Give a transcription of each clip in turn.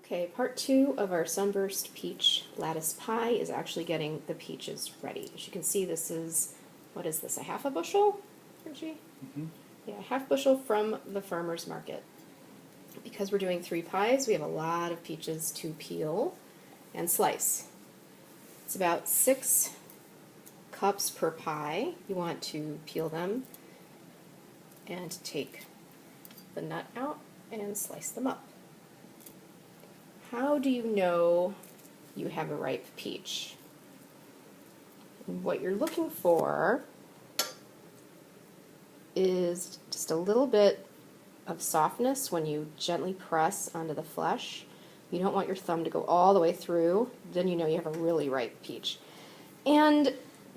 Okay, part 2 of our sunburst peach lattice pie is actually getting the peaches ready. As you can see, this is, what is this, a half a bushel, Richie? Mm-hmm. Yeah, a half bushel from the farmer's market. Because we're doing 3 pies, we have a lot of peaches to peel and slice. It's about 6 cups per pie. You want to peel them and take the nut out and slice them up. How do you know you have a ripe peach? What you're looking for is just a little bit of softness when you gently press onto the flesh. You don't want your thumb to go all the way through, then you know you have a really ripe peach. And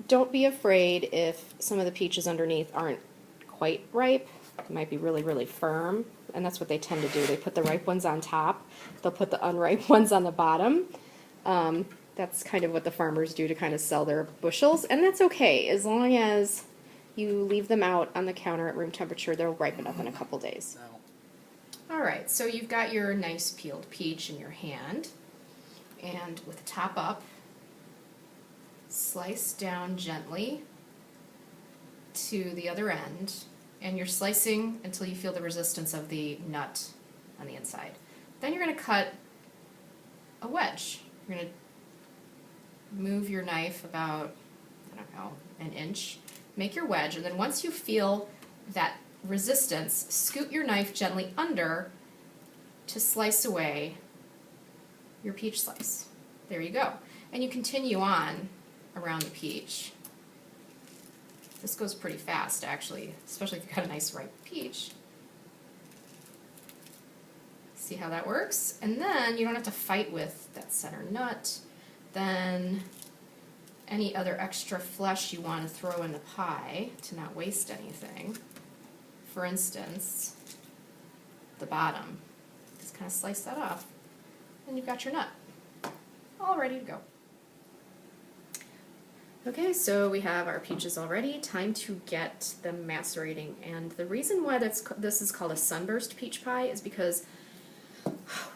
don't be afraid if some of the peaches underneath aren't quite ripe. They might be really, really firm, and that's what they tend to do. They put the ripe ones on top, they'll put the unripe ones on the bottom. That's kind of what the farmers do to kind of sell their bushels, and that's okay, as long as you leave them out on the counter at room temperature. They'll ripen up in a couple days. Alright, so you've got your nice peeled peach in your hand, and with the top up, slice down gently to the other end, and you're slicing until you feel the resistance of the nut on the inside. Then you're going to cut a wedge. You're going to move your knife about, I don't know, an inch. Make your wedge, and then once you feel that resistance, scoot your knife gently under to slice away your peach slice. There you go. And you continue on around the peach. This goes pretty fast, actually, especially if you've got a nice ripe peach. See how that works? And then you don't have to fight with that center nut. Then any other extra flesh you want to throw in the pie to not waste anything. For instance, the bottom. Just kind of slice that off, and you've got your nut all ready to go. Okay, so we have our peaches all ready. Time to get them macerating. And the reason why this is called a sunburst peach pie is because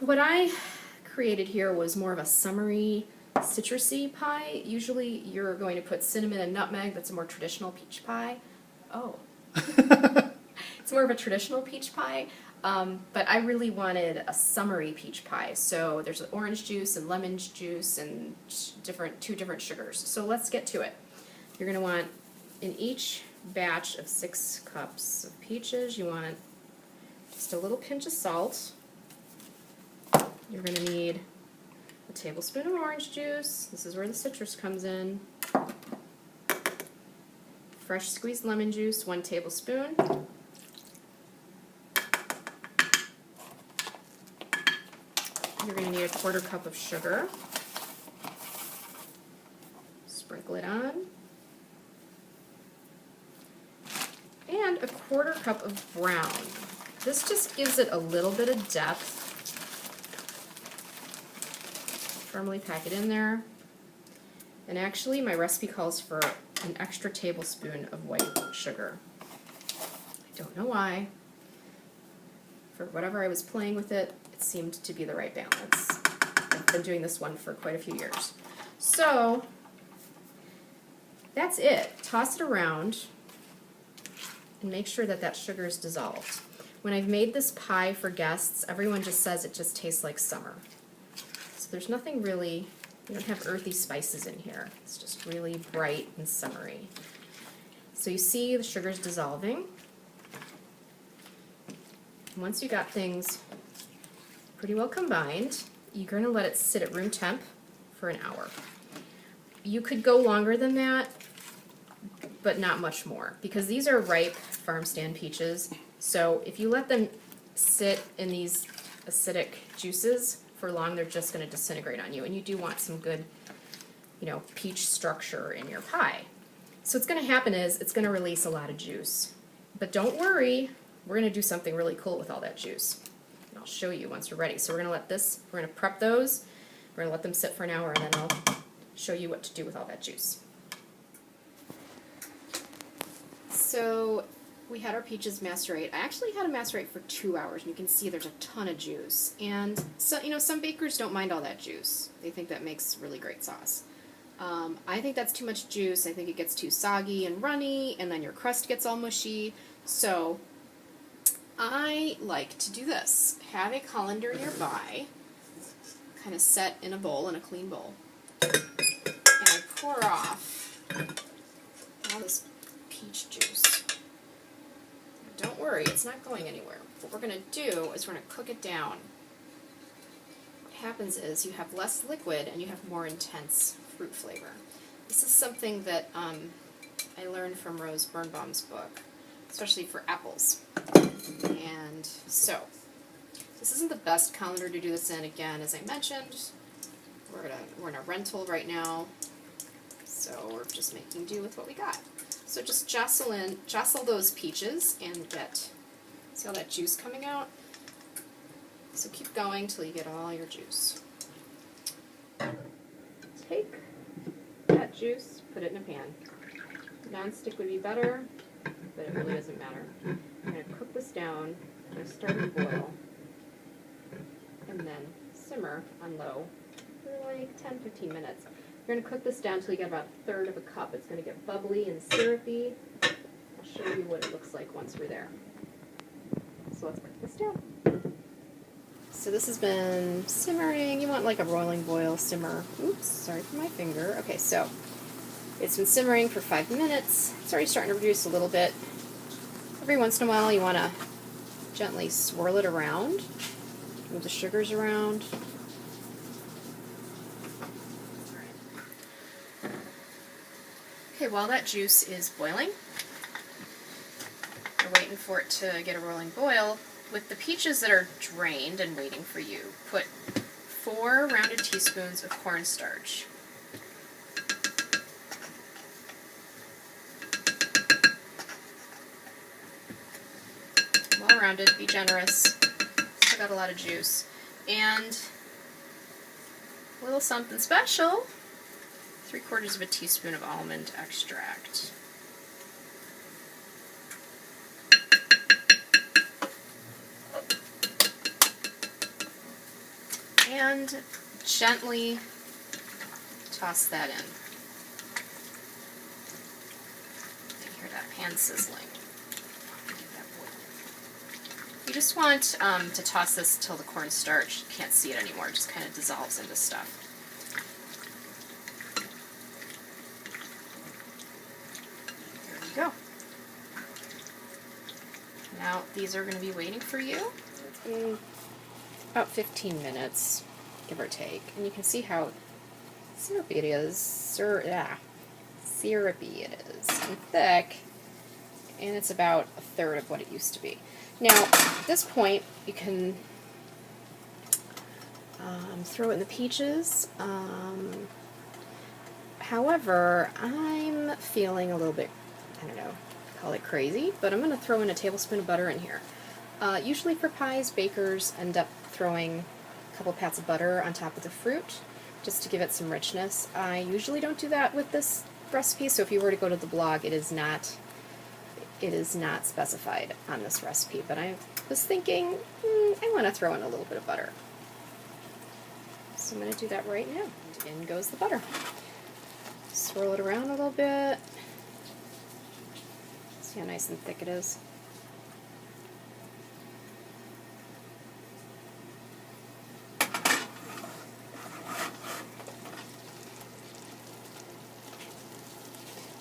what I created here was more of a summery, citrusy pie. Usually you're going to put cinnamon and nutmeg. That's a more traditional peach pie. Oh. It's more of a traditional peach pie. But I really wanted a summery peach pie, so there's orange juice and lemon juice and two different sugars. So let's get to it. You're going to want, in each batch of 6 cups of peaches, you want just a little pinch of salt. You're going to need a tablespoon of orange juice. This is where the citrus comes in. Fresh squeezed lemon juice, 1 tablespoon. You're going to need a 1/4 cup of sugar. Sprinkle it on. And a 1/4 cup of brown. This just gives it a little bit of depth. Firmly pack it in there. And actually, my recipe calls for an extra tablespoon of white sugar. I don't know why. For whatever I was playing with it, it seemed to be the right balance. I've been doing this one for quite a few years. So, that's it. Toss it around and make sure that that sugar is dissolved. When I've made this pie for guests, everyone just says it just tastes like summer. So there's nothing really, you don't have earthy spices in here. It's just really bright and summery. So you see the sugar's dissolving. Once you got things pretty well combined, you're going to let it sit at room temp for an hour. You could go longer than that, but not much more, because these are ripe farm stand peaches. So if you let them sit in these acidic juices for long, they're just going to disintegrate on you, and you do want some good, peach structure in your pie. So what's going to happen is it's going to release a lot of juice. But don't worry, we're going to do something really cool with all that juice. And I'll show you once we're ready. So we're going to prep those, we're going to let them sit for an hour, and then I'll show you what to do with all that juice. So we had our peaches macerate. I actually had them macerate for 2 hours, and you can see there's a ton of juice. And so, you know, some bakers don't mind all that juice. They think that makes really great sauce. I think that's too much juice. I think it gets too soggy and runny, and then your crust gets all mushy. So I like to do this. Have a colander nearby, kind of set in a bowl, in a clean bowl, and I pour off all this peach juice. Don't worry, it's not going anywhere. What we're going to do is we're going to cook it down. What happens is you have less liquid and you have more intense fruit flavor. This is something that I learned from Rose Birnbaum's book, especially for apples. And so, this isn't the best colander to do this in. Again, as I mentioned, we're in a rental right now, so we're just making do with what we got. So just jostle those peaches and see all that juice coming out? So keep going till you get all your juice. Take that juice, put it in a pan. Non-stick would be better, but it really doesn't matter. I'm going to cook this down. I'm going to start to boil, and then simmer on low for like 10-15 minutes. You're going to cook this down until you get about 1/3 of a cup. It's going to get bubbly and syrupy. I'll show you what it looks like once we're there. So let's cook this down. So this has been simmering. You want like a rolling boil simmer. Oops, sorry for my finger. Okay, so it's been simmering for 5 minutes. It's already starting to reduce a little bit. Every once in a while you want to gently swirl it around, move the sugars around. Okay, while that juice is boiling, we're waiting for it to get a rolling boil. With the peaches that are drained and waiting for you, put 4 rounded teaspoons of cornstarch. Well rounded, be generous. Still got a lot of juice. And a little something special. 3/4 of a teaspoon of almond extract. And gently toss that in. You can hear that pan sizzling. You just want to toss this till the cornstarch, you can't see it anymore, it just kind of dissolves into stuff. Go. Now these are going to be waiting for you. It's been about 15 minutes, give or take, and you can see how syrupy it is. Syrupy it is, and thick, and it's about 1/3 of what it used to be. Now at this point you can throw it in the peaches. However, I'm feeling a little bit, I don't know, call it crazy, but I'm going to throw in a tablespoon of butter in here. Usually for pies, bakers end up throwing a couple pats of butter on top of the fruit just to give it some richness. I usually don't do that with this recipe, so if you were to go to the blog, it is not specified on this recipe, but I was thinking, I want to throw in a little bit of butter. So I'm going to do that right now. In goes the butter. Swirl it around a little bit. See how nice and thick it is?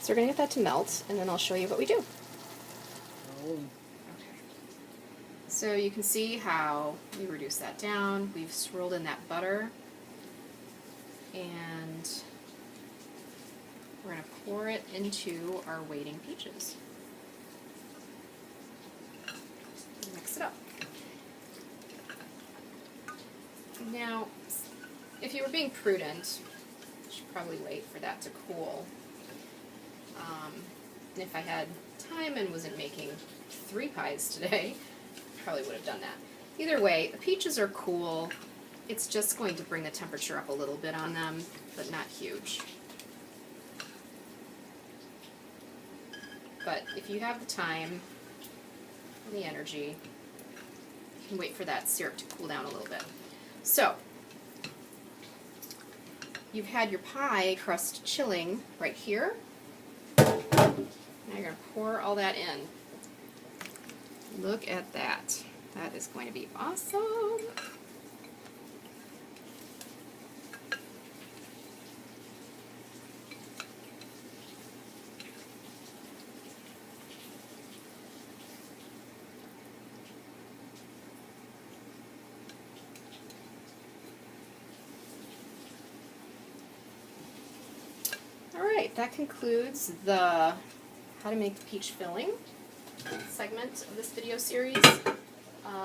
So we're going to get that to melt, and then I'll show you what we do. Okay. So you can see how we reduce that down. We've swirled in that butter, and we're going to pour it into our waiting peaches. Mix it up. Now, if you were being prudent, you should probably wait for that to cool. And if I had time and wasn't making 3 pies today, I probably would have done that. Either way, the peaches are cool. It's just going to bring the temperature up a little bit on them, but not huge. But if you have the time, and the energy. You can wait for that syrup to cool down a little bit. So, you've had your pie crust chilling right here. Now you're going to pour all that in. Look at that. That is going to be awesome. Alright, that concludes the how to make the peach filling segment of this video series.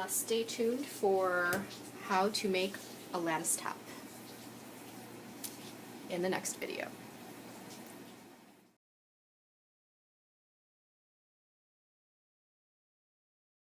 Stay tuned for how to make a lattice top in the next video.